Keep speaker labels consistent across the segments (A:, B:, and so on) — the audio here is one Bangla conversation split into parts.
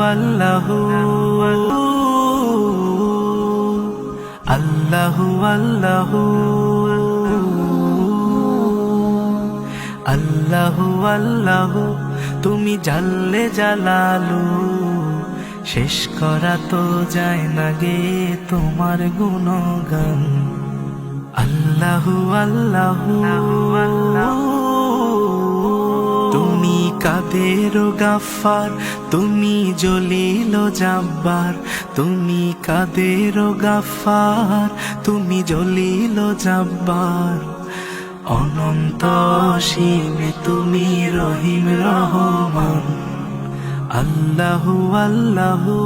A: আল্লাহু আল্লাহু আল্লাহু আল্লাহু আল্লাহু তুমি জাল্লে জালালু শেষ করা তো যায় না গে তোমার গুণগান আল্লাহু আল্লাহু তুমি কাদের গাফফার তুমি জলিল জাব্বার তুমি কাদের গাফফার তুমি জলিল জাব্বার অনন্ত অসীমে তুমি রহিম রহমান আল্লাহু আল্লাহু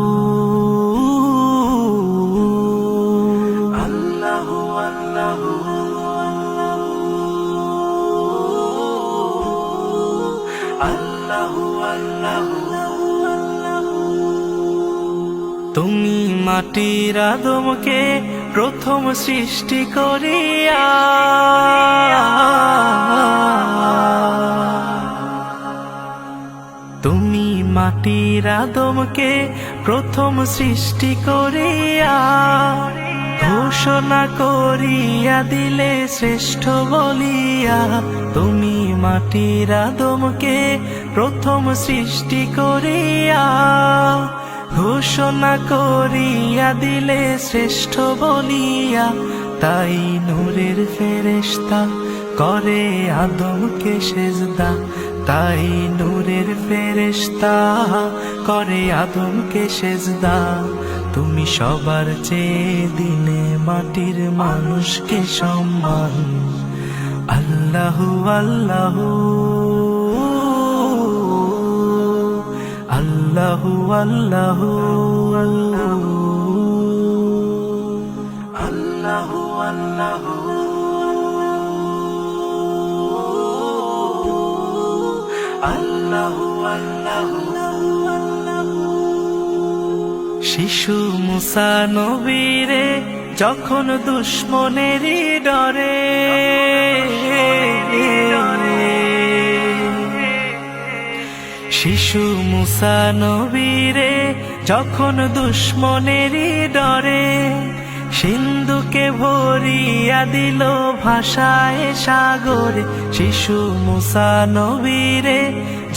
A: আল্লাহু আল্লাহু আল্লাহু আল্লাহু তুমি মাটির আদমকে প্রথম সৃষ্টি করিয়া তুমি মাটির আদমকে প্রথম সৃষ্টি করিয়া ঘোষণা করিয়া দিলে শ্রেষ্ঠ বলিয়া তুমি মাটির আদমকে প্রথম সৃষ্টি করিয়া ঘোষণা করিয়া দিলে শ্রেষ্ঠ বলিয়া তাই নূরের ফেরেশতা করে আদমকে সেজদা তাই নূরের ফেরেশতা করে আদমকে সেজদা তুমি সবার চেয়ে দিলে মাটির মানুষকে সম্মান আল্লাহু আল্লাহু আল্লাহু আল্লাহু আল্লাহু আল্লাহু আল্লাহু আল্লাহু শিশু মুসা নবীরে যখন দুশমনেরই ডরে শিশু মুসা নবীরে যখন দুশমনেরই ডরে সিন্ধুকে ভরিয়া দিল ভাষায় সাগরে শিশু মুসা নবীরে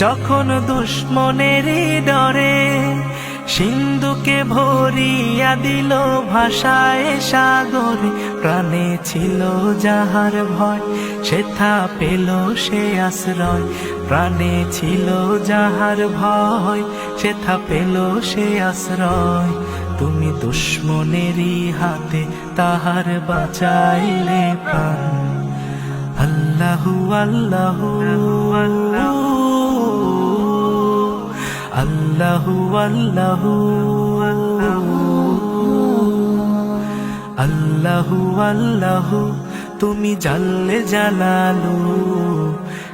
A: যখন দুশমনেরই ডরে সিন্ধুকে ভরিয়া দিল ভাষায় সাগরে প্রাণে ছিল যাহার ভয় সেথা পেল সে আশ্রয় প্রাণে ছিল যাহার ভয় সেথা পেল সে আশ্রয় তুমি দুশমনেরই হাতে তাহার বাঁচাইলে প্রাণ আল্লাহু আল্লাহু আল্লাহু আল্লাহু আল্লাহু আল্লাহু তুমি জাল্লে জালালু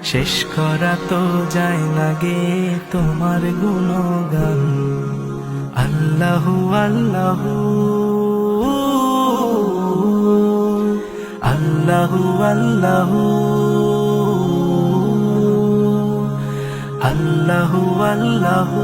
A: শেষ করা তো যায় না গে তোমার গুণগান আল্লাহু আল্লাহু আল্লাহু আল্লাহু আল্লাহু আল্লাহু